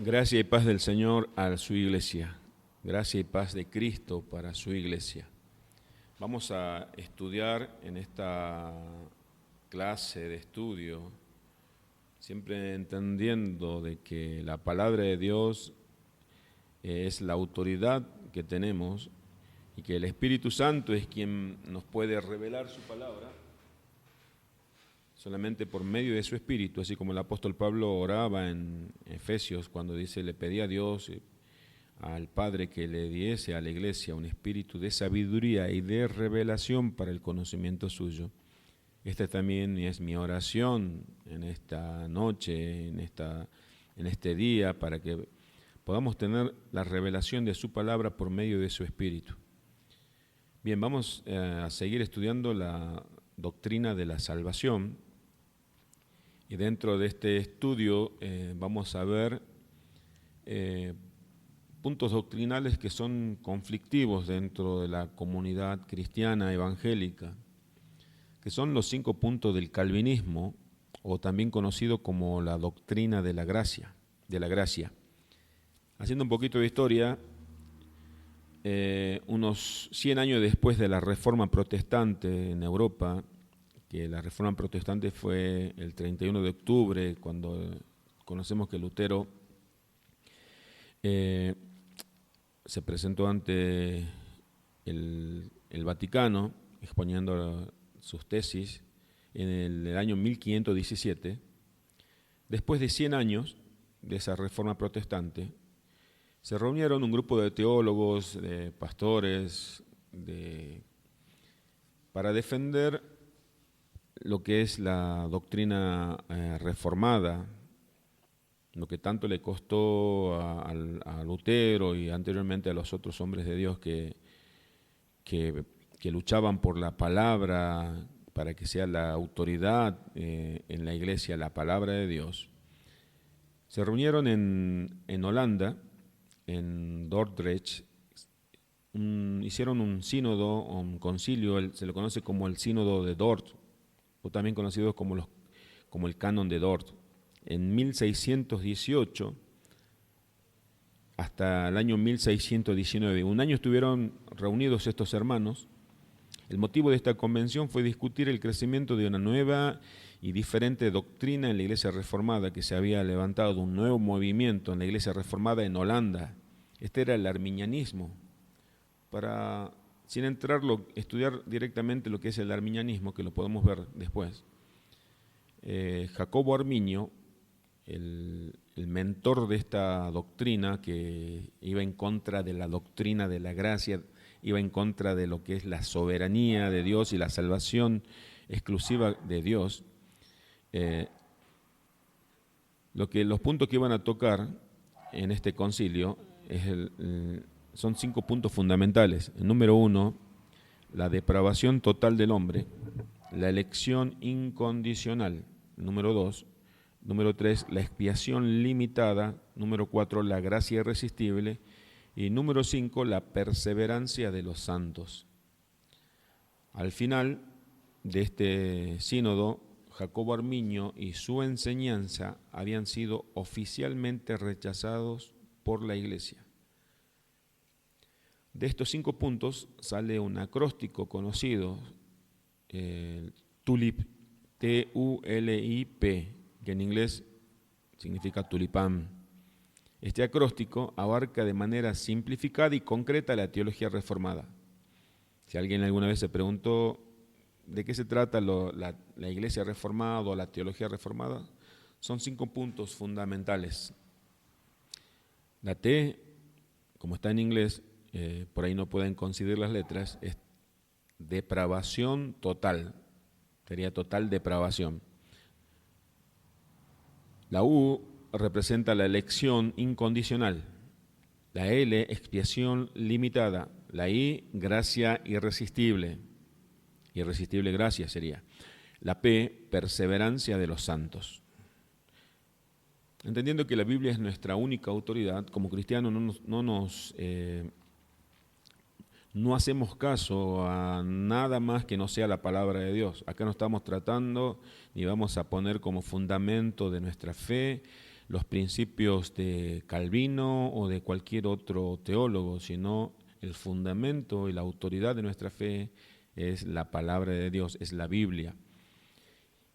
Gracia y paz del Señor a su iglesia. Gracia y paz de Cristo para su iglesia. Vamos a estudiar en esta clase de estudio, siempre entendiendo de que la palabra de Dios es la autoridad que tenemos y que el Espíritu Santo es quien nos puede revelar su palabra solamente por medio de su Espíritu, así como el apóstol Pablo oraba en Efesios cuando dice, le pedía a Dios, al Padre, que le diese a la iglesia un espíritu de sabiduría y de revelación para el conocimiento suyo. Esta también es mi oración en esta noche, en este día, para que podamos tener la revelación de su palabra por medio de su Espíritu. Bien, vamos a seguir estudiando la doctrina de la salvación. Y dentro de este estudio vamos a ver puntos doctrinales que son conflictivos dentro de la comunidad cristiana evangélica, que son los 5 puntos del calvinismo, o también conocido como la doctrina de la gracia. Haciendo un poquito de historia, unos 100 años después de la Reforma Protestante en Europa, que la Reforma Protestante fue el 31 de octubre, cuando conocemos que Lutero se presentó ante el Vaticano exponiendo sus tesis en el año 1517. Después de 100 años de esa Reforma Protestante, se reunieron un grupo de teólogos, de pastores, para defender lo que es la doctrina reformada, lo que tanto le costó a Lutero y anteriormente a los otros hombres de Dios que luchaban por la palabra para que sea la autoridad en la iglesia, la palabra de Dios. Se reunieron en Holanda, en Dordrecht, hicieron un sínodo, un concilio, se le conoce como el sínodo de Dort, o también conocidos como el canon de Dort. En 1618 hasta el año 1619, un año estuvieron reunidos estos hermanos. El motivo de esta convención fue discutir el crecimiento de una nueva y diferente doctrina en la Iglesia Reformada, que se había levantado un nuevo movimiento en la Iglesia Reformada en Holanda. Este era el arminianismo. Sin estudiar directamente lo que es el arminianismo, que lo podemos ver después, Jacobo Arminio, el mentor de esta doctrina, que iba en contra de la doctrina de la gracia, iba en contra de lo que es la soberanía de Dios y la salvación exclusiva de Dios, los puntos que iban a tocar en este concilio son 5 puntos fundamentales. El número 1, la depravación total del hombre, la elección incondicional. Número 2, número 3, la expiación limitada. Número 4, la gracia irresistible. Y número 5, la perseverancia de los santos. Al final de este sínodo, Jacobo Arminio y su enseñanza habían sido oficialmente rechazados por la Iglesia. De estos 5 puntos sale un acróstico conocido, TULIP, T-U-L-I-P, que en inglés significa tulipán. Este acróstico abarca de manera simplificada y concreta la teología reformada. Si alguien alguna vez se preguntó de qué se trata la iglesia reformada o la teología reformada, son 5 puntos fundamentales. La T, como está en inglés, por ahí no pueden coincidir las letras, es depravación total, sería total depravación. La U representa la elección incondicional, la L, expiación limitada, la I, gracia irresistible gracia sería, la P, perseverancia de los santos. Entendiendo que la Biblia es nuestra única autoridad, como cristianos no hacemos caso a nada más que no sea la palabra de Dios. Acá no estamos tratando ni vamos a poner como fundamento de nuestra fe los principios de Calvino o de cualquier otro teólogo, sino el fundamento y la autoridad de nuestra fe es la palabra de Dios, es la Biblia.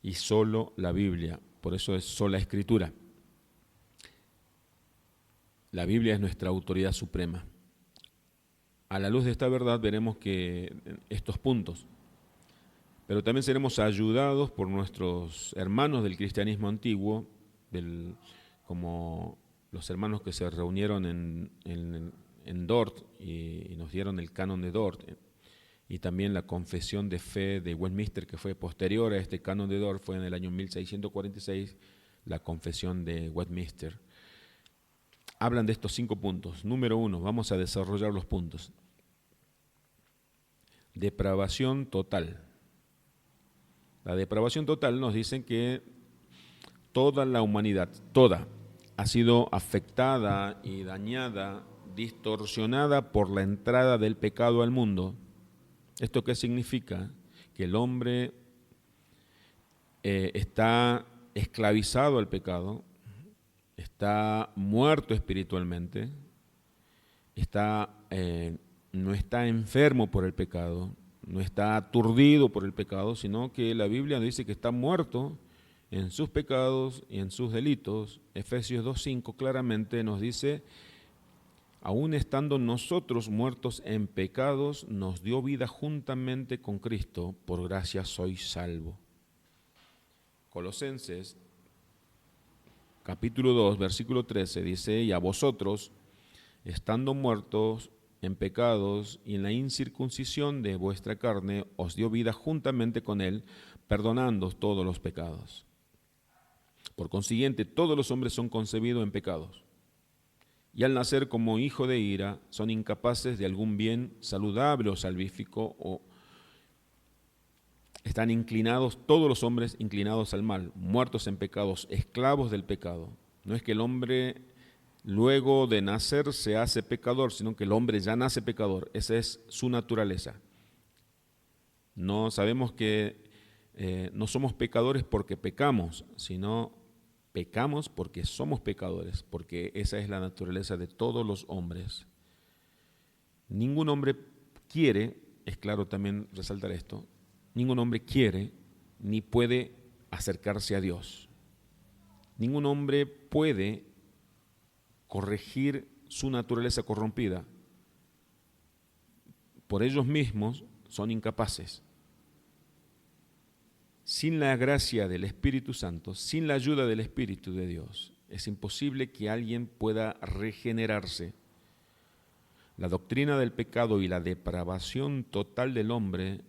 Y solo la Biblia, por eso es sola escritura. La Biblia es nuestra autoridad suprema. A la luz de esta verdad veremos que estos puntos, pero también seremos ayudados por nuestros hermanos del cristianismo antiguo, como los hermanos que se reunieron en Dort y nos dieron el canon de Dort, y también la confesión de fe de Westminster, que fue posterior a este canon de Dort, fue en el año 1646, la confesión de Westminster. Hablan de estos 5 puntos. Número 1, vamos a desarrollar los puntos. Depravación total. La depravación total nos dicen que toda la humanidad, toda, ha sido afectada y dañada, distorsionada por la entrada del pecado al mundo. ¿Esto qué significa? Que el hombre está esclavizado al pecado, está muerto espiritualmente, no está enfermo por el pecado, no está aturdido por el pecado, sino que la Biblia dice que está muerto en sus pecados y en sus delitos. Efesios 2:5 claramente nos dice: aún estando nosotros muertos en pecados, nos dio vida juntamente con Cristo, por gracia sois salvos. Colosenses capítulo 2, versículo 13 dice: y a vosotros, estando muertos en pecados y en la incircuncisión de vuestra carne, os dio vida juntamente con Él, perdonando todos los pecados. Por consiguiente, todos los hombres son concebidos en pecados, y al nacer como hijo de ira, son incapaces de algún bien saludable o salvífico, o están inclinados, todos los hombres inclinados al mal, muertos en pecados, esclavos del pecado. No es que el hombre luego de nacer se hace pecador, sino que el hombre ya nace pecador. Esa es su naturaleza. No sabemos que no somos pecadores porque pecamos, sino pecamos porque somos pecadores, porque esa es la naturaleza de todos los hombres. Ningún hombre quiere, es claro también resaltar esto, ningún hombre quiere ni puede acercarse a Dios. Ningún hombre puede corregir su naturaleza corrompida. Por ellos mismos son incapaces. Sin la gracia del Espíritu Santo, sin la ayuda del Espíritu de Dios, es imposible que alguien pueda regenerarse. La doctrina del pecado y la depravación total del hombre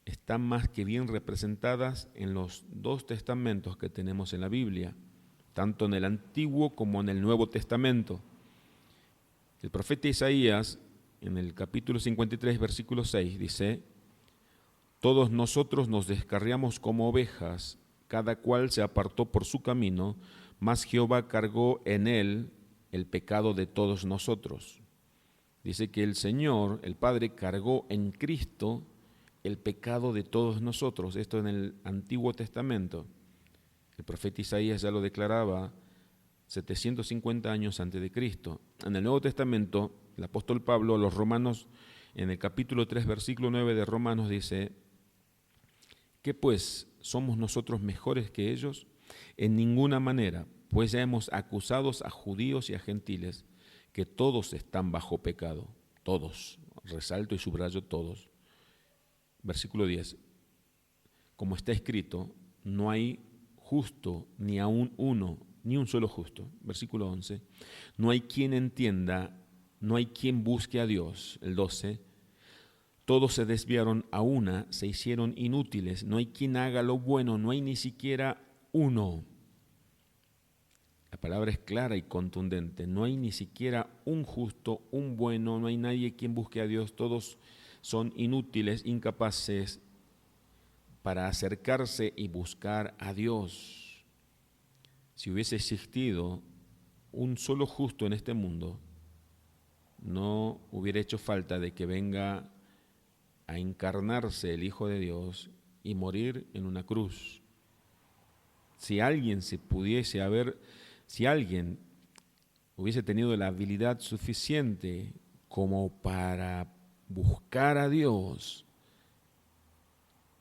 están más que bien representadas en los 2 testamentos que tenemos en la Biblia, tanto en el Antiguo como en el Nuevo Testamento. El profeta Isaías, en el capítulo 53, versículo 6, dice: todos nosotros nos descarriamos como ovejas, cada cual se apartó por su camino, mas Jehová cargó en él el pecado de todos nosotros. Dice que el Señor, el Padre, cargó en Cristo el pecado de todos nosotros. Esto en el Antiguo Testamento. El profeta Isaías ya lo declaraba 750 años antes de Cristo. En el Nuevo Testamento, el apóstol Pablo a los romanos, en el capítulo 3, versículo 9 de Romanos, dice: ¿qué pues? ¿Somos nosotros mejores que ellos? En ninguna manera, pues ya hemos acusado a judíos y a gentiles que todos están bajo pecado. Todos, resalto y subrayo todos. Versículo 10. Como está escrito, no hay justo ni aún uno, ni un solo justo. Versículo 11. No hay quien entienda, no hay quien busque a Dios. El 12. Todos se desviaron a una, se hicieron inútiles. No hay quien haga lo bueno, no hay ni siquiera uno. La palabra es clara y contundente. No hay ni siquiera un justo, un bueno, no hay nadie quien busque a Dios. Todos son inútiles, incapaces para acercarse y buscar a Dios. Si hubiese existido un solo justo en este mundo, no hubiera hecho falta de que venga a encarnarse el Hijo de Dios y morir en una cruz. Si alguien se pudiese haber Si alguien hubiese tenido la habilidad suficiente como para buscar a Dios,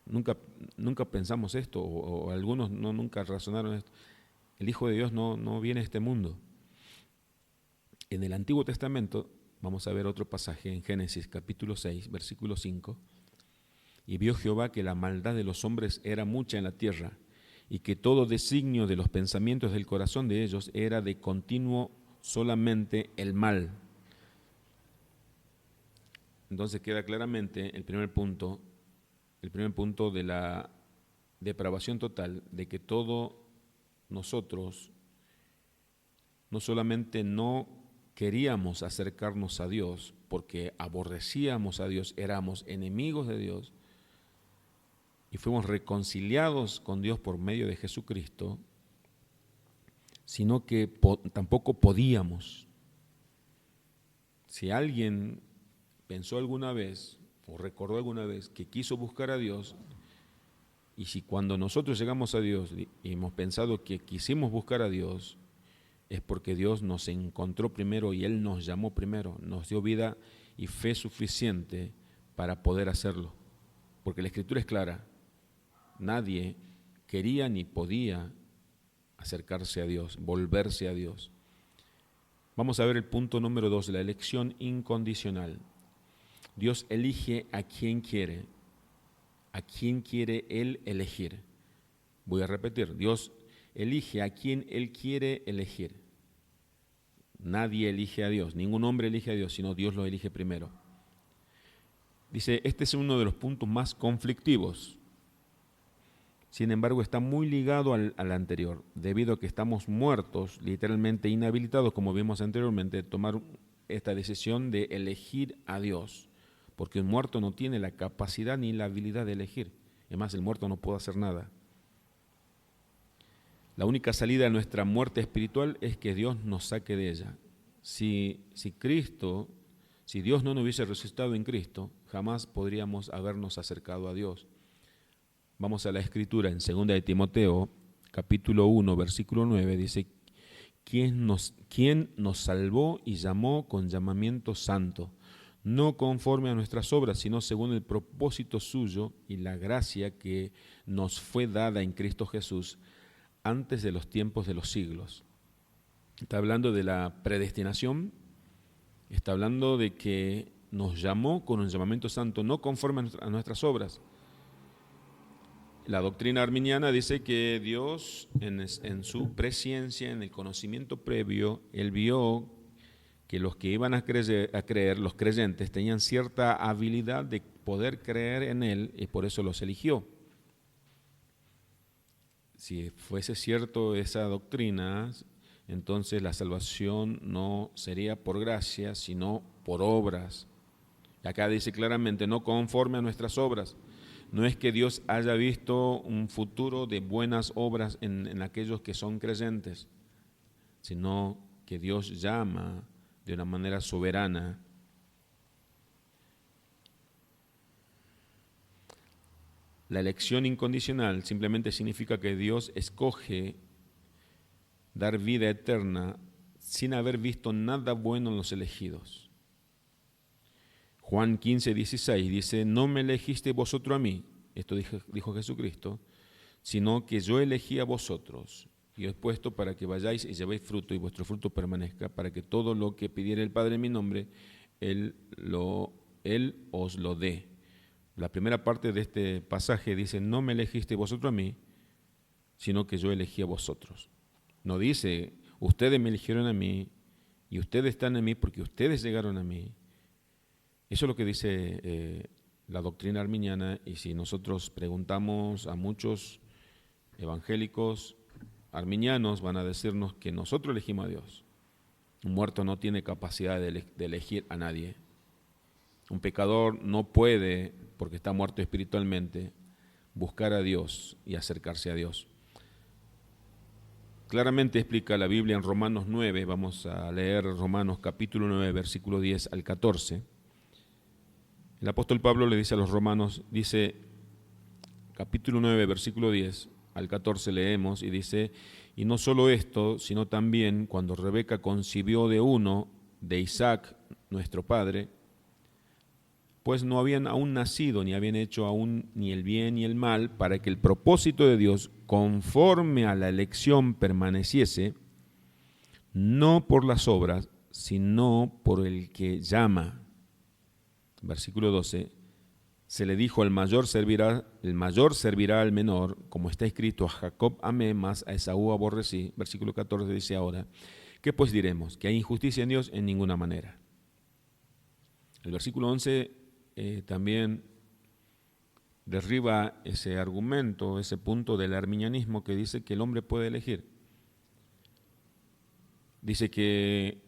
nunca pensamos esto, o algunos nunca razonaron esto. El Hijo de Dios no viene a este mundo. En el Antiguo Testamento, vamos a ver otro pasaje en Génesis capítulo 6, versículo 5. Y vio Jehová que la maldad de los hombres era mucha en la tierra, y que todo designio de los pensamientos del corazón de ellos era de continuo solamente el mal. Entonces queda claramente el primer punto de la depravación total, de que todos nosotros no solamente no queríamos acercarnos a Dios porque aborrecíamos a Dios, éramos enemigos de Dios, y fuimos reconciliados con Dios por medio de Jesucristo, sino que tampoco podíamos. Si alguien pensó alguna vez o recordó alguna vez que quiso buscar a Dios, y si cuando nosotros llegamos a Dios y hemos pensado que quisimos buscar a Dios, es porque Dios nos encontró primero y Él nos llamó primero, nos dio vida y fe suficiente para poder hacerlo. Porque la Escritura es clara, nadie quería ni podía acercarse a Dios, volverse a Dios. Vamos a ver el punto número 2, la elección incondicional. Dios elige a quien quiere Él elegir. Voy a repetir, Dios elige a quien Él quiere elegir. Nadie elige a Dios, ningún hombre elige a Dios, sino Dios lo elige primero. Dice, este es uno de los puntos más conflictivos. Sin embargo, está muy ligado al anterior, debido a que estamos muertos, literalmente inhabilitados, como vimos anteriormente, de tomar esta decisión de elegir a Dios, porque un muerto no tiene la capacidad ni la habilidad de elegir. Además, el muerto no puede hacer nada. La única salida a nuestra muerte espiritual es que Dios nos saque de ella. Si Dios no nos hubiese resucitado en Cristo, jamás podríamos habernos acercado a Dios. Vamos a la Escritura en 2 de Timoteo, capítulo 1, versículo 9, dice, ¿quién nos salvó y llamó con llamamiento santo? No conforme a nuestras obras, sino según el propósito suyo y la gracia que nos fue dada en Cristo Jesús antes de los tiempos de los siglos. Está hablando de la predestinación, está hablando de que nos llamó con un llamamiento santo, no conforme a nuestras obras. La doctrina arminiana dice que Dios, en su presciencia, en el conocimiento previo, Él vio que los que iban a creer, los creyentes, tenían cierta habilidad de poder creer en Él y por eso los eligió. Si fuese cierto esa doctrina, entonces la salvación no sería por gracia, sino por obras. Y acá dice claramente, no conforme a nuestras obras. No es que Dios haya visto un futuro de buenas obras en aquellos que son creyentes, sino que Dios llama de una manera soberana. La elección incondicional simplemente significa que Dios escoge dar vida eterna sin haber visto nada bueno en los elegidos. Juan 15, 16 dice, no me elegiste vosotros a mí, esto dijo Jesucristo, sino que yo elegí a vosotros y os he puesto para que vayáis y llevéis fruto y vuestro fruto permanezca, para que todo lo que pidiere el Padre en mi nombre, Él os lo dé. La primera parte de este pasaje dice, no me elegiste vosotros a mí, sino que yo elegí a vosotros. No dice, ustedes me eligieron a mí y ustedes están en mí porque ustedes llegaron a mí. Eso es lo que dice la doctrina arminiana, y si nosotros preguntamos a muchos evangélicos arminianos, van a decirnos que nosotros elegimos a Dios. Un muerto no tiene capacidad de elegir a nadie. Un pecador no puede, porque está muerto espiritualmente, buscar a Dios y acercarse a Dios. Claramente explica la Biblia en Romanos 9, vamos a leer Romanos capítulo 9, versículo 10 al 14. El apóstol Pablo le dice a los romanos, dice, capítulo 9, versículo 10 al 14 leemos y dice, Y no solo esto, sino también cuando Rebeca concibió de uno, de Isaac, nuestro padre, pues no habían aún nacido, ni habían hecho aún ni el bien ni el mal, para que el propósito de Dios, conforme a la elección, permaneciese, no por las obras, sino por el que llama. Versículo 12, se le dijo, el mayor servirá al menor, como está escrito, a Jacob amé, mas a Esaú aborrecí. Versículo 14 dice ahora, ¿qué pues diremos? ¿Que hay injusticia en Dios? En ninguna manera. El versículo 11 también derriba ese argumento, ese punto del arminianismo que dice que el hombre puede elegir. Dice que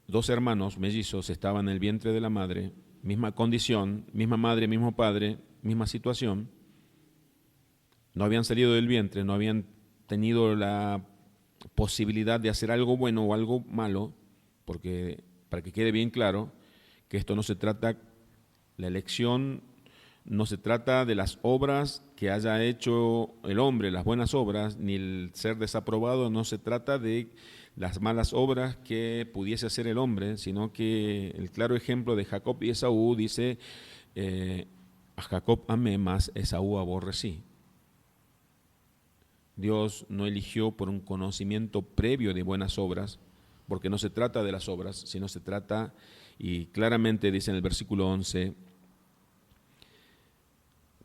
dos hermanos mellizos estaban en el vientre de la madre, misma condición, misma madre, mismo padre, misma situación. No habían salido del vientre, no habían tenido la posibilidad de hacer algo bueno o algo malo, porque para que quede bien claro que esto no se trata, la elección no se trata de las obras que haya hecho el hombre, las buenas obras, ni el ser desaprobado, no se trata de las malas obras que pudiese hacer el hombre, sino que el claro ejemplo de Jacob y Esaú dice, a Jacob amé, mas Esaú aborrecí. Dios no eligió por un conocimiento previo de buenas obras, porque no se trata de las obras, sino se trata, y claramente dice en el versículo 11,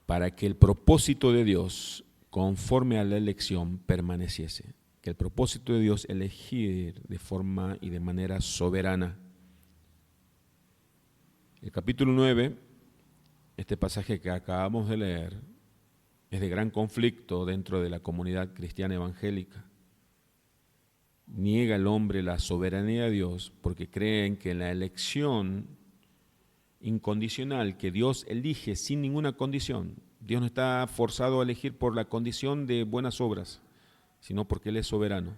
para que el propósito de Dios, conforme a la elección, permaneciese. Que el propósito de Dios elegir de forma y de manera soberana. El capítulo 9, este pasaje que acabamos de leer, es de gran conflicto dentro de la comunidad cristiana evangélica. Niega el hombre la soberanía de Dios porque creen que la elección incondicional que Dios elige sin ninguna condición, Dios no está forzado a elegir por la condición de buenas obras, sino porque Él es soberano.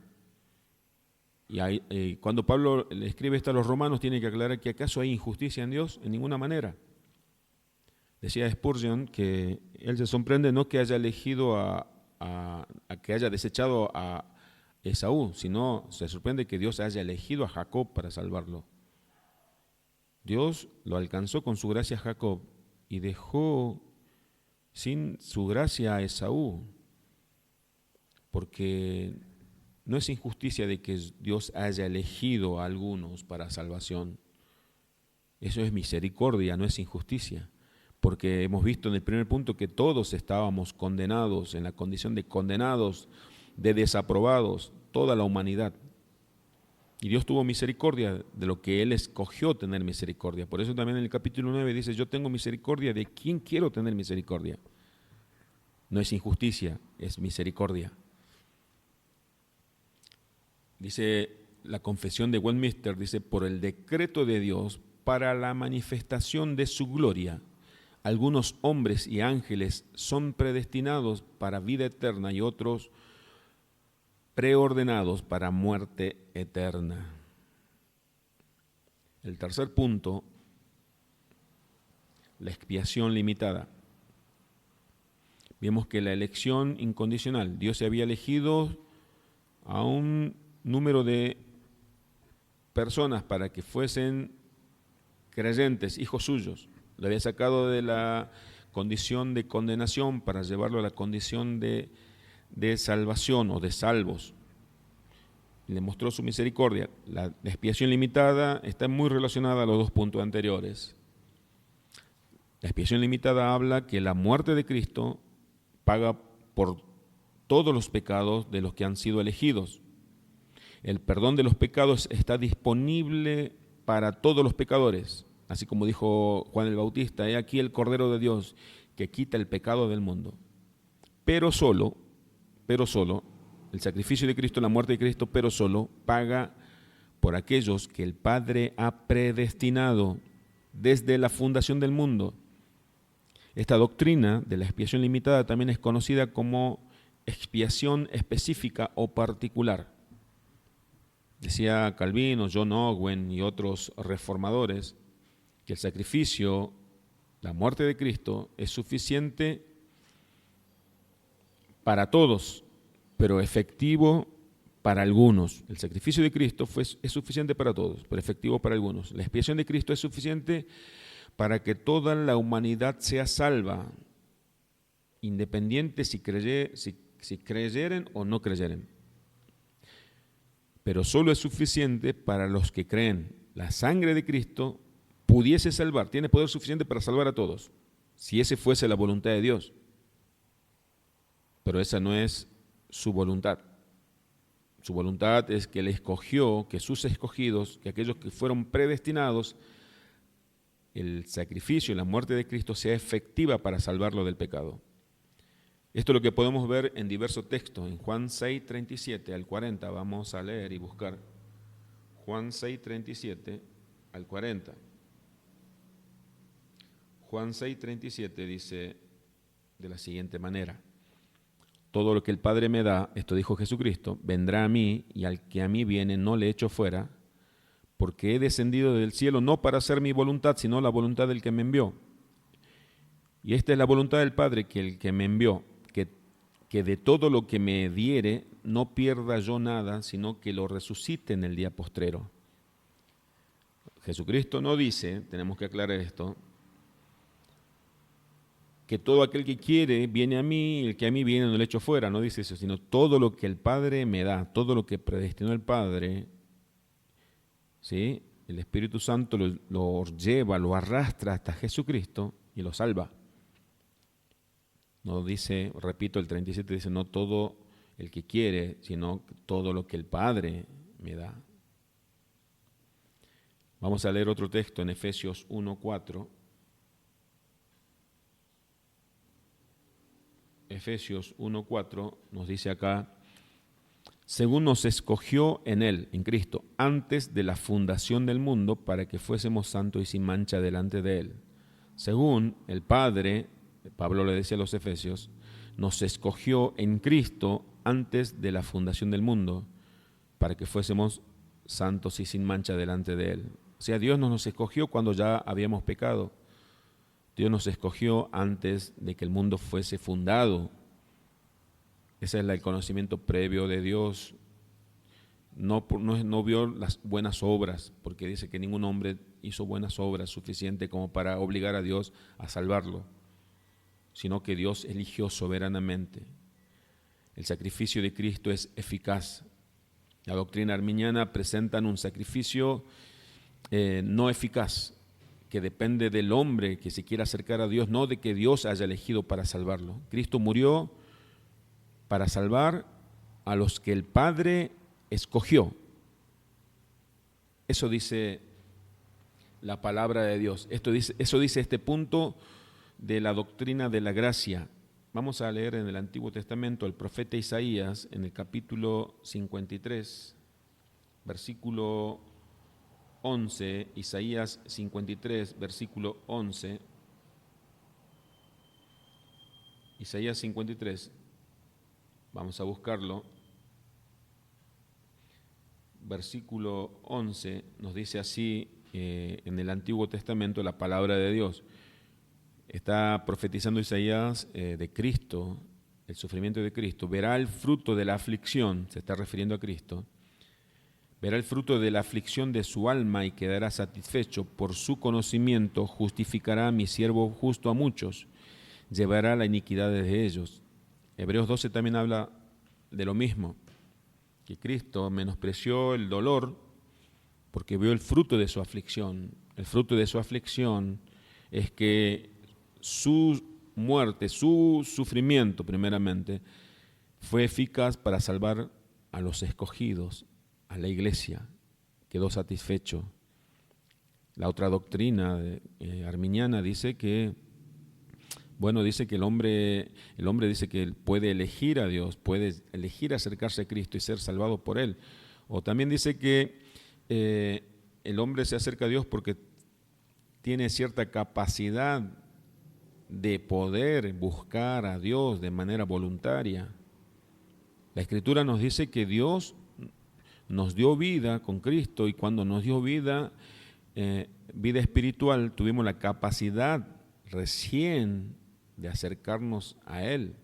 Y cuando Pablo le escribe esto a los romanos, tiene que aclarar que ¿acaso hay injusticia en Dios? En ninguna manera. Decía Spurgeon que él se sorprende no que haya elegido que haya desechado a Esaú, sino se sorprende que Dios haya elegido a Jacob para salvarlo. Dios lo alcanzó con su gracia a Jacob y dejó sin su gracia a Esaú, porque no es injusticia de que Dios haya elegido a algunos para salvación. Eso es misericordia, no es injusticia, porque hemos visto en el primer punto que todos estábamos condenados, en la condición de condenados, de desaprobados, toda la humanidad. Y Dios tuvo misericordia de lo que Él escogió tener misericordia. Por eso también en el capítulo 9 dice, yo tengo misericordia de quien quiero tener misericordia. No es injusticia, es misericordia. Dice la confesión de Westminster, dice, por el decreto de Dios, para la manifestación de su gloria, algunos hombres y ángeles son predestinados para vida eterna y otros preordenados para muerte eterna. El tercer punto, la expiación limitada. Vemos que la elección incondicional, Dios se había elegido a un número de personas para que fuesen creyentes, hijos suyos. Lo había sacado de la condición de condenación para llevarlo a la condición de salvación o de salvos. Le mostró su misericordia. La expiación limitada está muy relacionada a los dos puntos anteriores. La expiación limitada habla que la muerte de Cristo paga por todos los pecados de los que han sido elegidos. El perdón de los pecados está disponible para todos los pecadores, así como dijo Juan el Bautista, he aquí el Cordero de Dios que quita el pecado del mundo. Pero solo, el sacrificio de Cristo, la muerte de Cristo, pero solo paga por aquellos que el Padre ha predestinado desde la fundación del mundo. Esta doctrina de la expiación limitada también es conocida como expiación específica o particular. Decía Calvino, John Owen y otros reformadores que el sacrificio, la muerte de Cristo, es suficiente para todos, pero efectivo para algunos. El sacrificio de Cristo es suficiente para todos, pero efectivo para algunos. La expiación de Cristo es suficiente para que toda la humanidad sea salva, independiente si creyeren o no creyeren. Pero solo es suficiente para los que creen. La sangre de Cristo pudiese salvar, tiene poder suficiente para salvar a todos, si ese fuese la voluntad de Dios. Pero esa no es su voluntad. Su voluntad es que Él escogió, que sus escogidos, que aquellos que fueron predestinados, el sacrificio y la muerte de Cristo sea efectiva para salvarlo del pecado. Esto es lo que podemos ver en diversos textos. En Juan 6, 37 al 40, vamos a leer y buscar. Juan 6, 37 al 40. Juan 6, 37 dice de la siguiente manera: todo lo que el Padre me da, esto dijo Jesucristo, vendrá a mí, y al que a mí viene no le echo fuera, porque he descendido del cielo no para hacer mi voluntad, sino la voluntad del que me envió. Y esta es la voluntad del Padre, que el que me envió, que de todo lo que me diere, no pierda yo nada, sino que lo resucite en el día postrero. Jesucristo no dice, tenemos que aclarar esto, que todo aquel que quiere viene a mí, y el que a mí viene no le echo fuera, no dice eso, sino todo lo que el Padre me da, todo lo que predestinó el Padre, ¿sí? El Espíritu Santo lo lleva, lo arrastra hasta Jesucristo y lo salva. No dice, repito, el 37 dice, no todo el que quiere, sino todo lo que el Padre me da. Vamos a leer otro texto en Efesios 1:4. Efesios 1:4 nos dice acá: según nos escogió en Él, en Cristo, antes de la fundación del mundo, para que fuésemos santos y sin mancha delante de Él. Según el Padre, Pablo le decía a los Efesios, nos escogió en Cristo antes de la fundación del mundo, para que fuésemos santos y sin mancha delante de Él. O sea, Dios no nos escogió cuando ya habíamos pecado. Dios nos escogió antes de que el mundo fuese fundado. Ese es el conocimiento previo de Dios. No vio las buenas obras, porque dice que ningún hombre hizo buenas obras suficiente como para obligar a Dios a salvarlo, sino que Dios eligió soberanamente. El sacrificio de Cristo es eficaz. La doctrina arminiana presenta un sacrificio no eficaz, que depende del hombre que se quiera acercar a Dios, no de que Dios haya elegido para salvarlo. Cristo murió para salvar a los que el Padre escogió. Eso dice la palabra de Dios. Eso dice este punto de la doctrina de la gracia. Vamos a leer en el Antiguo Testamento el profeta Isaías en el capítulo 53, versículo 11, Isaías 53, versículo 11. Isaías 53, vamos a buscarlo. Versículo 11 nos dice así en el Antiguo Testamento la palabra de Dios. Está profetizando Isaías de Cristo, el sufrimiento de Cristo. Verá el fruto de la aflicción, se está refiriendo a Cristo. Verá el fruto de la aflicción de su alma y quedará satisfecho. Por su conocimiento justificará a mi siervo justo a muchos, llevará la iniquidad de ellos. Hebreos 12 también habla de lo mismo, que Cristo menospreció el dolor porque vio el fruto de su aflicción. El fruto de su aflicción es que su muerte, su sufrimiento primeramente, fue eficaz para salvar a los escogidos, a la iglesia. Quedó satisfecho. La otra doctrina arminiana dice que, dice que el hombre dice que él puede elegir a Dios, puede elegir acercarse a Cristo y ser salvado por Él. O también dice que el hombre se acerca a Dios porque tiene cierta capacidad de poder buscar a Dios de manera voluntaria. La Escritura nos dice que Dios nos dio vida con Cristo, y cuando nos dio vida espiritual, tuvimos la capacidad recién de acercarnos a Él.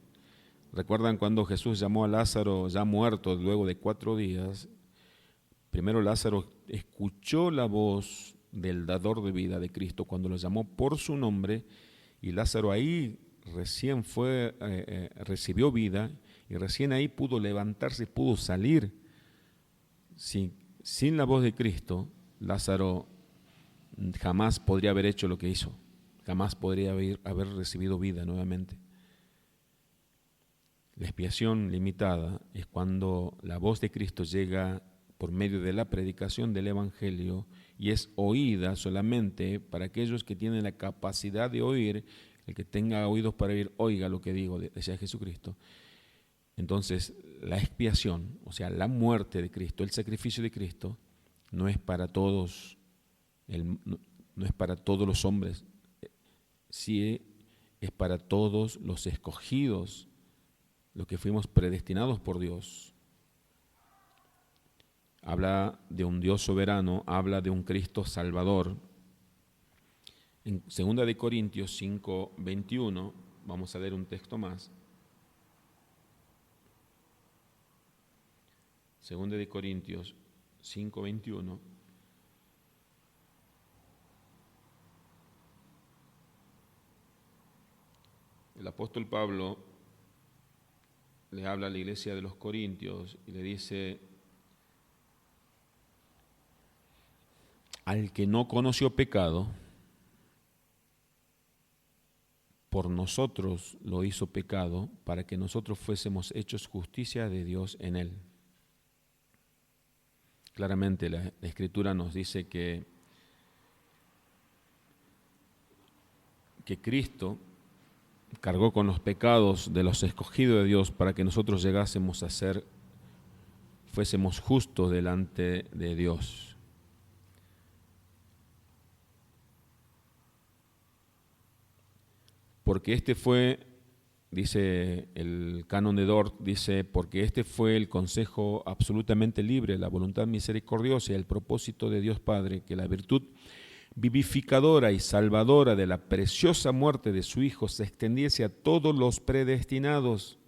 ¿Recuerdan cuando Jesús llamó a Lázaro ya muerto luego de 4 días? Primero Lázaro escuchó la voz del dador de vida de Cristo cuando lo llamó por su nombre, y Lázaro ahí recién recibió vida, y recién ahí pudo levantarse, pudo salir. Sin la voz de Cristo, Lázaro jamás podría haber hecho lo que hizo, jamás podría haber recibido vida nuevamente. La expiación limitada es cuando la voz de Cristo llega por medio de la predicación del Evangelio y es oída solamente para aquellos que tienen la capacidad de oír. El que tenga oídos para oír, oiga lo que digo, decía Jesucristo. Entonces, la expiación, o sea, la muerte de Cristo, el sacrificio de Cristo, no es para todos, no es para todos los hombres, sí es para todos los escogidos, los que fuimos predestinados por Dios. Habla de un Dios soberano, habla de un Cristo salvador. En 2 de Corintios 5:21, vamos a leer un texto más. 2 de Corintios 5:21. El apóstol Pablo le habla a la iglesia de los Corintios y le dice: al que no conoció pecado, por nosotros lo hizo pecado, para que nosotros fuésemos hechos justicia de Dios en él. Claramente la Escritura nos dice que Cristo cargó con los pecados de los escogidos de Dios para que nosotros llegásemos a ser, fuésemos justos delante de Dios. Porque este fue, dice el canon de Dort, dice, porque este fue el consejo absolutamente libre, la voluntad misericordiosa y el propósito de Dios Padre, que la virtud vivificadora y salvadora de la preciosa muerte de su Hijo se extendiese a todos los predestinados,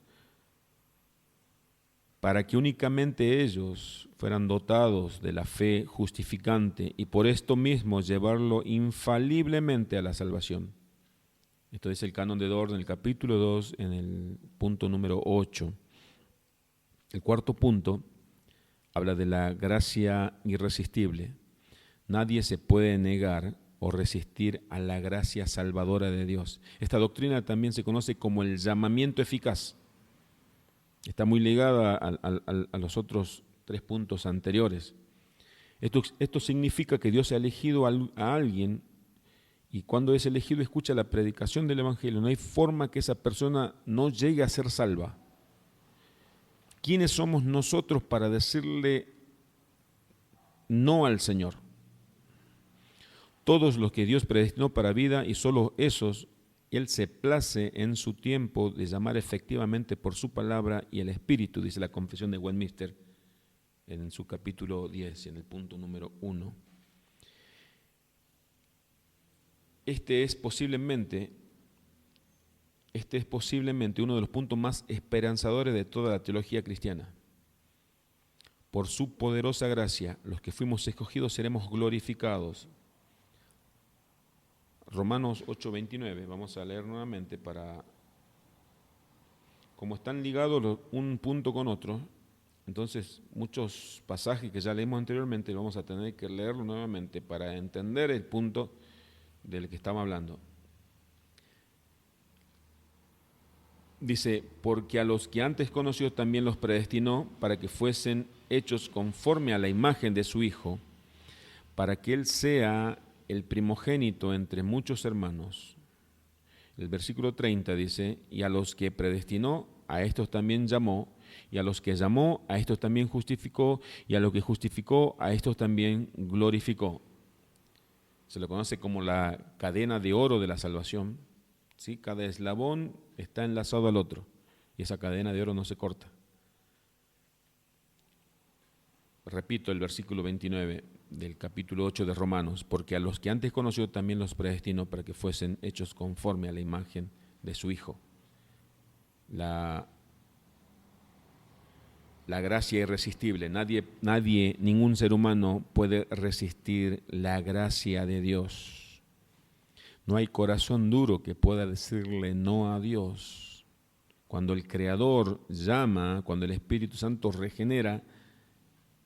para que únicamente ellos fueran dotados de la fe justificante y por esto mismo llevarlo infaliblemente a la salvación. Esto es el canon de Dort en el capítulo 2, en el punto número 8. El cuarto punto habla de la gracia irresistible. Nadie se puede negar o resistir a la gracia salvadora de Dios. Esta doctrina también se conoce como el llamamiento eficaz. Está muy ligada a los otros 3 puntos anteriores. Esto significa que Dios ha elegido a alguien, y cuando es elegido escucha la predicación del Evangelio. No hay forma que esa persona no llegue a ser salva. ¿Quiénes somos nosotros para decirle no al Señor? Todos los que Dios predestinó para vida, y solo esos Él se place en su tiempo de llamar efectivamente por su palabra y el Espíritu, dice la Confesión de Westminster en su capítulo 10, en el punto número 1. Este es posiblemente uno de los puntos más esperanzadores de toda la teología cristiana. Por su poderosa gracia, los que fuimos escogidos seremos glorificados. Romanos 8:29, vamos a leer nuevamente como están ligados un punto con otro, entonces muchos pasajes que ya leímos anteriormente vamos a tener que leerlo nuevamente para entender el punto del que estamos hablando. Dice, porque a los que antes conoció también los predestinó para que fuesen hechos conforme a la imagen de su Hijo, para que Él sea el primogénito entre muchos hermanos. El versículo 30 dice, y a los que predestinó, a estos también llamó, y a los que llamó, a estos también justificó, y a los que justificó, a estos también glorificó. Se lo conoce como la cadena de oro de la salvación. ¿Sí? Cada eslabón está enlazado al otro, y esa cadena de oro no se corta. Repito el versículo 29 del capítulo 8 de Romanos, porque a los que antes conoció también los predestinó para que fuesen hechos conforme a la imagen de su Hijo. La la gracia irresistible. Nadie, ningún ser humano puede resistir la gracia de Dios. No hay corazón duro que pueda decirle no a Dios. Cuando el Creador llama, cuando el Espíritu Santo regenera,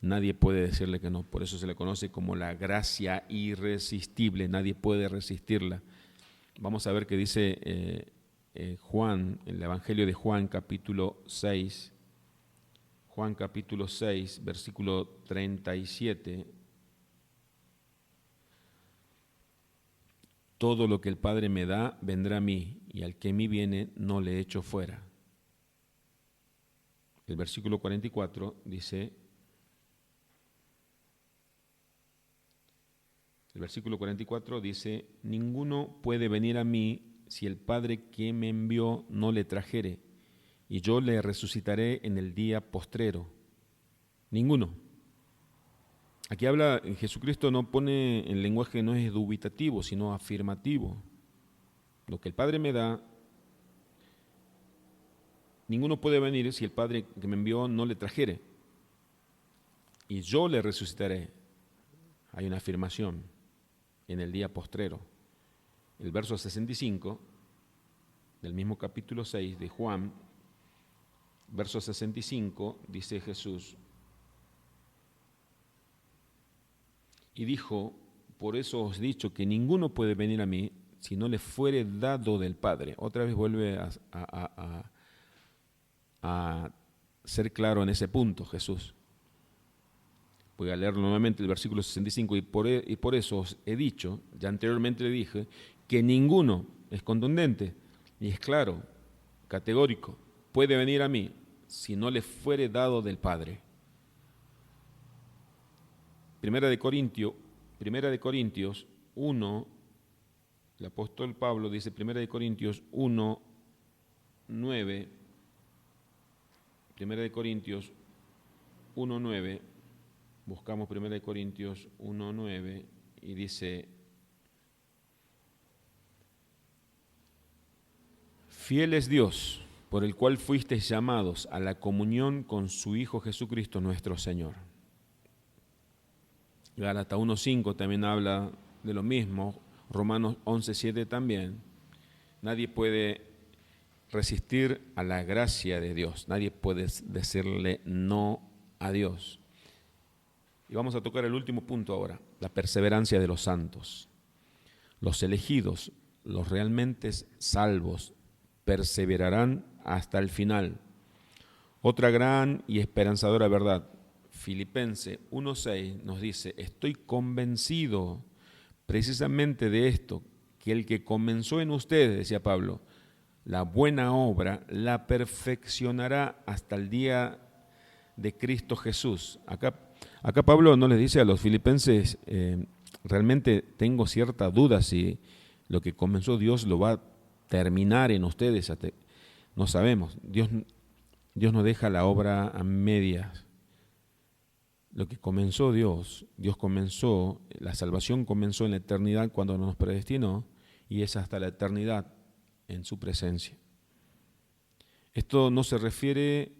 nadie puede decirle que no. Por eso se le conoce como la gracia irresistible. Nadie puede resistirla. Vamos a ver qué dice Juan, el Evangelio de Juan, capítulo 6. Juan capítulo 6, versículo 37. Todo lo que el Padre me da, vendrá a mí, y al que a mí viene, no le echo fuera. El versículo 44 dice, ninguno puede venir a mí si el Padre que me envió no le trajere, y yo le resucitaré en el día postrero. Ninguno. Aquí habla, Jesucristo no pone el lenguaje, no es dubitativo, sino afirmativo. Lo que el Padre me da, ninguno puede venir si el Padre que me envió no le trajere, y yo le resucitaré. Hay una afirmación en el día postrero. El verso 65 del mismo capítulo 6 de Juan, verso 65, dice Jesús, y dijo, por eso os he dicho que ninguno puede venir a mí si no le fuere dado del Padre. Otra vez vuelve a ser claro en ese punto Jesús. Voy a leer nuevamente el versículo 65, y por eso os he dicho, ya anteriormente le dije, que ninguno, es contundente y es claro, categórico, puede venir a mí si no le fuere dado del Padre. Primera de Corintios 1, el apóstol Pablo dice, Primera de Corintios 1, 9, Primera de Corintios 1, 9, buscamos Primera de Corintios 1, 9, y dice, fiel es Dios, por el cual fuisteis llamados a la comunión con su Hijo Jesucristo nuestro Señor. Gálatas 1:5 también habla de lo mismo, Romanos 11:7 también. Nadie puede resistir a la gracia de Dios, nadie puede decirle no a Dios. Y vamos a tocar el último punto ahora, la perseverancia de los santos. Los elegidos, los realmente salvos, perseverarán hasta el final. Otra gran y esperanzadora verdad, Filipenses 1:6 nos dice, estoy convencido precisamente de esto, que el que comenzó en ustedes, decía Pablo, la buena obra la perfeccionará hasta el día de Cristo Jesús. Acá Pablo no les dice a los filipenses, realmente tengo cierta duda si lo que comenzó Dios lo va a terminar en ustedes. No sabemos, Dios no deja la obra a medias. Lo que comenzó Dios comenzó, la salvación comenzó en la eternidad cuando nos predestinó, y es hasta la eternidad en su presencia. Esto no se refiere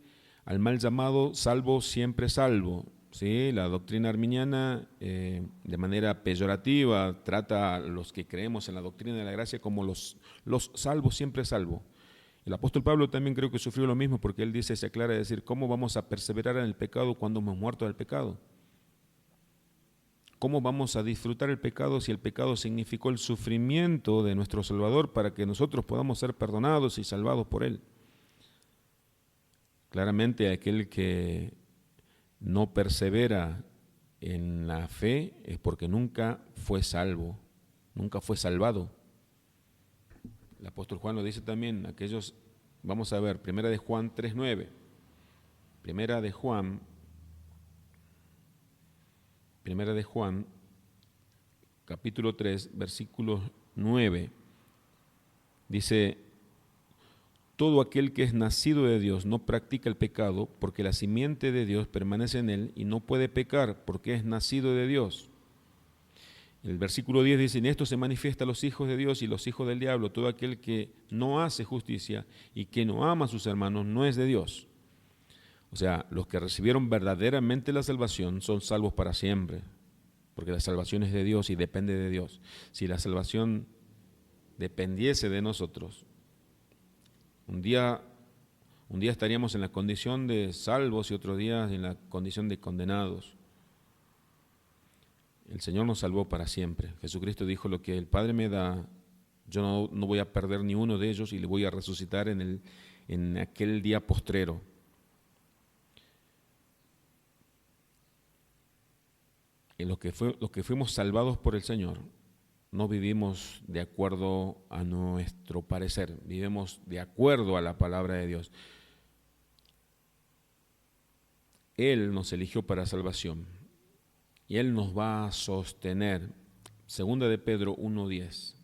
al mal llamado salvo siempre salvo. ¿Sí? La doctrina arminiana de manera peyorativa trata a los que creemos en la doctrina de la gracia como los salvos siempre salvos. El apóstol Pablo también creo que sufrió lo mismo, porque él dice, se aclara de decir, ¿cómo vamos a perseverar en el pecado cuando hemos muerto del pecado? ¿Cómo vamos a disfrutar el pecado si el pecado significó el sufrimiento de nuestro Salvador para que nosotros podamos ser perdonados y salvados por Él? Claramente aquel que no persevera en la fe es porque nunca fue salvo, nunca fue salvado. El apóstol Juan lo dice también, aquellos, vamos a ver, Primera de Juan 3:9, Primera de Juan, capítulo 3, versículo 9, dice, todo aquel que es nacido de Dios no practica el pecado, porque la simiente de Dios permanece en él y no puede pecar porque es nacido de Dios. El versículo 10 dice, en esto se manifiestan los hijos de Dios y los hijos del diablo. Todo aquel que no hace justicia y que no ama a sus hermanos no es de Dios. O sea, los que recibieron verdaderamente la salvación son salvos para siempre, porque la salvación es de Dios y depende de Dios. Si la salvación dependiese de nosotros, un día estaríamos en la condición de salvos y otro día en la condición de condenados. El Señor nos salvó para siempre. Jesucristo dijo: lo que el Padre me da, yo no voy a perder ni uno de ellos y le voy a resucitar en aquel día postrero. En los que fuimos salvados por el Señor, no vivimos de acuerdo a nuestro parecer, vivimos de acuerdo a la palabra de Dios. Él nos eligió para salvación y Él nos va a sostener. Segunda de Pedro 1:10.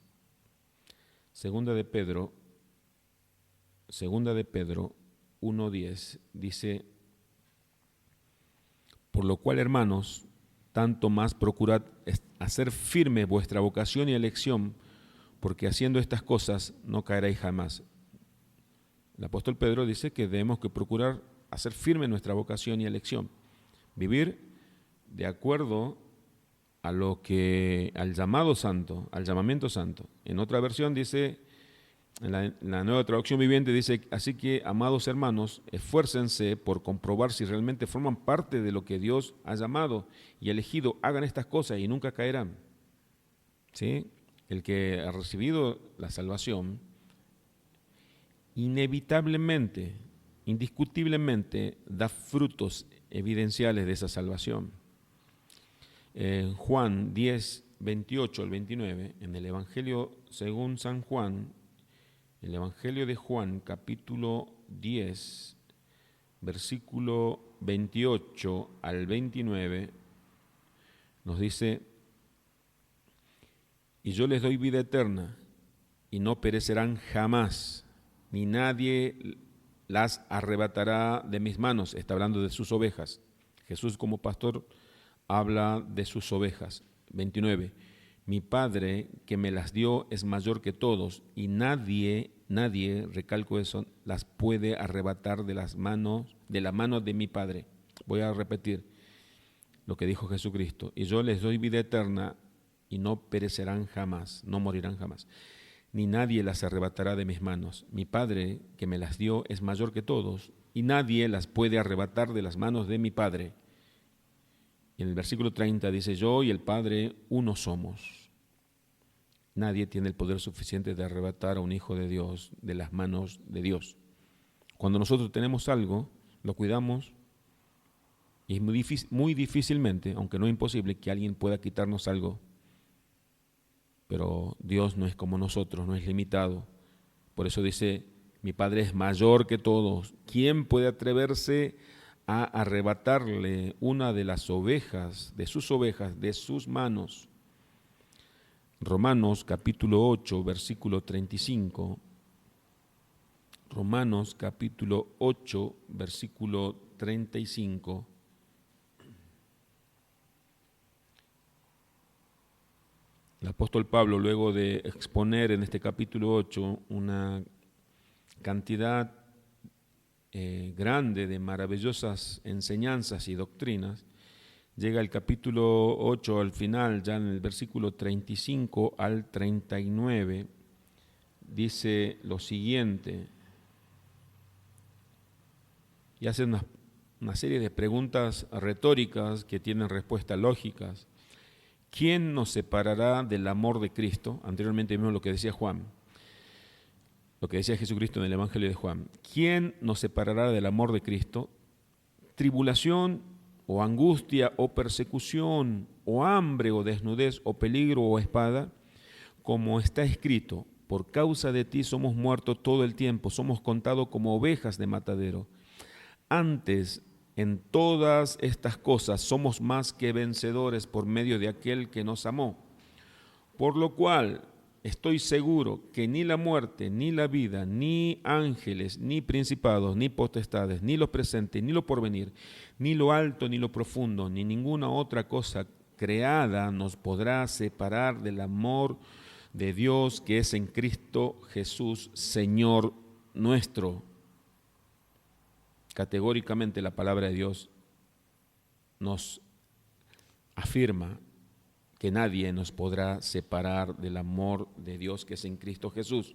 Segunda de Pedro 1:10 dice: por lo cual, hermanos, tanto más procurad hacer firme vuestra vocación y elección, porque haciendo estas cosas no caeréis jamás. El apóstol Pedro dice que debemos que procurar hacer firme nuestra vocación y elección, vivir de acuerdo al llamado santo, al llamamiento santo. En otra versión dice, en la Nueva Traducción Viviente dice: así que, amados hermanos, esfuércense por comprobar si realmente forman parte de lo que Dios ha llamado y elegido. Hagan estas cosas y nunca caerán. ¿Sí? El que ha recibido la salvación, inevitablemente, indiscutiblemente, da frutos evidenciales de esa salvación. En Juan 10, 28 al 29, en el Evangelio según San Juan, el Evangelio de Juan, capítulo 10, versículo 28 al 29, nos dice: y yo les doy vida eterna, y no perecerán jamás, ni nadie las arrebatará de mis manos. Está hablando de sus ovejas. Jesús, como pastor, habla de sus ovejas. 29. Mi Padre que me las dio es mayor que todos, y nadie, recalco eso, las puede arrebatar de la mano de mi Padre. Voy a repetir lo que dijo Jesucristo: y yo les doy vida eterna, y no perecerán jamás, no morirán jamás, ni nadie las arrebatará de mis manos. Mi Padre que me las dio es mayor que todos, y nadie las puede arrebatar de las manos de mi Padre. Y en el versículo 30 dice: yo y el Padre uno somos. Nadie tiene el poder suficiente de arrebatar a un hijo de Dios de las manos de Dios. Cuando nosotros tenemos algo, lo cuidamos, y es muy difícilmente, aunque no imposible, que alguien pueda quitarnos algo. Pero Dios no es como nosotros, no es limitado. Por eso dice: mi Padre es mayor que todos. ¿Quién puede atreverse a arrebatarle una de las ovejas, de sus manos? Romanos capítulo 8, versículo 35. Romanos capítulo 8, versículo 35. El apóstol Pablo, luego de exponer en este capítulo 8 una cantidad grande de maravillosas enseñanzas y doctrinas, llega el capítulo 8 al final, ya en el versículo 35 al 39, dice lo siguiente, y hace una serie de preguntas retóricas que tienen respuestas lógicas. ¿Quién nos separará del amor de Cristo? Anteriormente vimos lo que decía Juan, lo que decía Jesucristo en el Evangelio de Juan. ¿Quién nos separará del amor de Cristo? Tribulación, o angustia, o persecución, o hambre, o desnudez, o peligro, o espada. Como está escrito: por causa de ti somos muertos todo el tiempo, somos contados como ovejas de matadero. Antes, en todas estas cosas somos más que vencedores por medio de aquel que nos amó. Por lo cual estoy seguro que ni la muerte, ni la vida, ni ángeles, ni principados, ni potestades, ni lo presente, ni lo porvenir, ni lo alto, ni lo profundo, ni ninguna otra cosa creada nos podrá separar del amor de Dios que es en Cristo Jesús, Señor nuestro. categóricamente la palabra de Dios nos afirma que nadie nos podrá separar del amor de Dios que es en Cristo Jesús.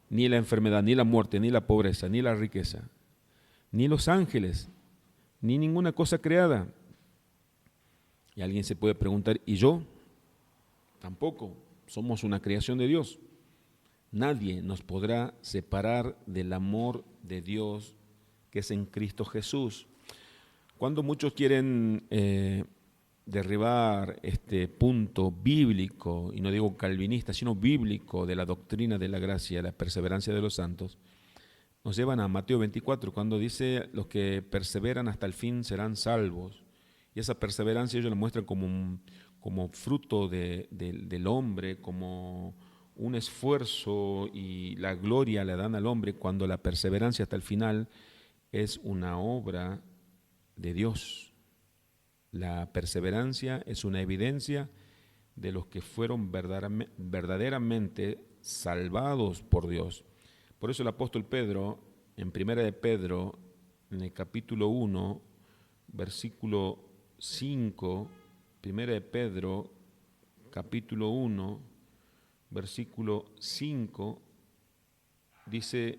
Ni la enfermedad, ni la muerte, ni la pobreza, ni la riqueza, ni los ángeles, ni ninguna cosa creada. Y alguien se puede preguntar, ¿y yo? Tampoco, somos una creación de Dios. Nadie nos podrá separar del amor de Dios que es en Cristo Jesús. Cuando muchos quieren derribar este punto bíblico, y no digo calvinista, sino bíblico, de la doctrina de la gracia, la perseverancia de los santos, nos llevan a Mateo 24, cuando dice, los que perseveran hasta el fin serán salvos. Y esa perseverancia ellos la muestran como fruto del hombre, como un esfuerzo, y la gloria le dan al hombre, cuando la perseverancia hasta el final es una obra de Dios. La perseverancia es una evidencia de los que fueron verdaderamente salvados por Dios. Por eso el apóstol Pedro, en Primera de Pedro, en el capítulo 1, versículo 5, Primera de Pedro, capítulo 1, versículo 5, dice: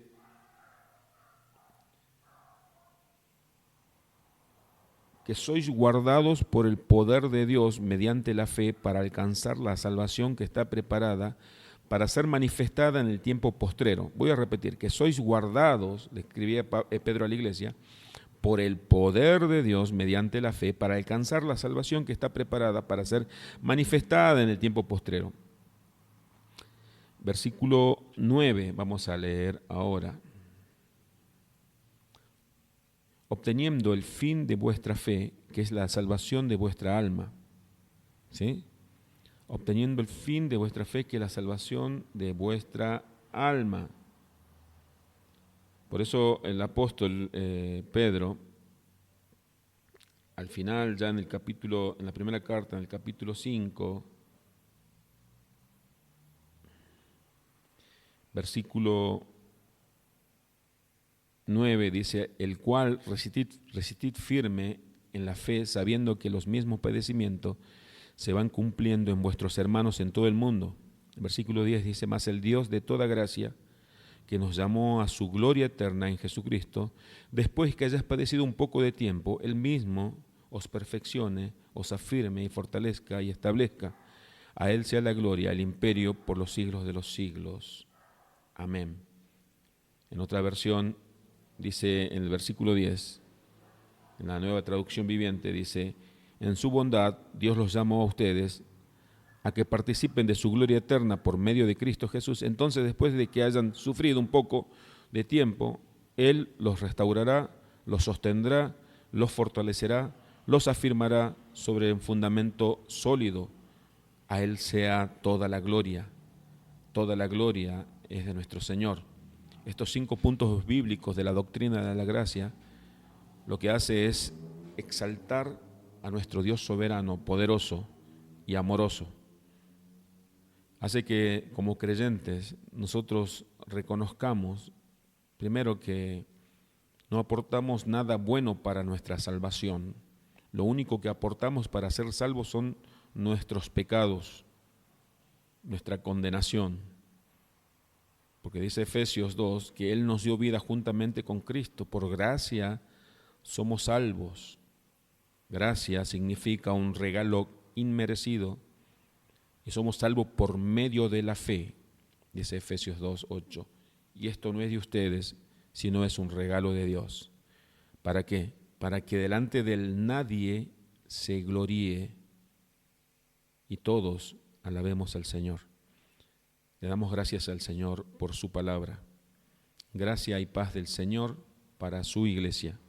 que sois guardados por el poder de Dios mediante la fe para alcanzar la salvación que está preparada para ser manifestada en el tiempo postrero. Voy a repetir, que sois guardados, le escribía Pedro a la iglesia, por el poder de Dios mediante la fe para alcanzar la salvación que está preparada para ser manifestada en el tiempo postrero. Versículo 9, vamos a leer ahora. Obteniendo el fin de vuestra fe, que es la salvación de vuestra alma. ¿Sí? Obteniendo el fin de vuestra fe, que es la salvación de vuestra alma. Por eso el apóstol Pedro, al final, ya en la primera carta, en el capítulo 5, versículo 9, dice: el cual resistid firme en la fe, sabiendo que los mismos padecimientos se van cumpliendo en vuestros hermanos en todo el mundo. El versículo 10 dice: mas el Dios de toda gracia, que nos llamó a su gloria eterna en Jesucristo, después que hayas padecido un poco de tiempo, Él mismo os perfeccione, os afirme y fortalezca y establezca. A Él sea la gloria, el imperio por los siglos de los siglos. Amén. En otra versión dice, en el versículo 10, en la Nueva Traducción Viviente, dice: en su bondad Dios los llamó a ustedes a que participen de su gloria eterna por medio de Cristo Jesús. Entonces, después de que hayan sufrido un poco de tiempo, Él los restaurará, los sostendrá, los fortalecerá, los afirmará sobre un fundamento sólido. A Él sea toda la gloria. Toda la gloria es de nuestro Señor. Estos 5 puntos bíblicos de la doctrina de la gracia lo que hace es exaltar a nuestro Dios soberano, poderoso y amoroso. Hace que como creyentes nosotros reconozcamos primero que no aportamos nada bueno para nuestra salvación. Lo único que aportamos para ser salvos son nuestros pecados, nuestra condenación. Porque dice Efesios 2 que Él nos dio vida juntamente con Cristo. Por gracia somos salvos. Gracia significa un regalo inmerecido y somos salvos por medio de la fe, dice Efesios 2:8. Y esto no es de ustedes, sino es un regalo de Dios. ¿Para qué? Para que delante del nadie se gloríe y todos alabemos al Señor. Le damos gracias al Señor por su palabra. Gracia y paz del Señor para su iglesia.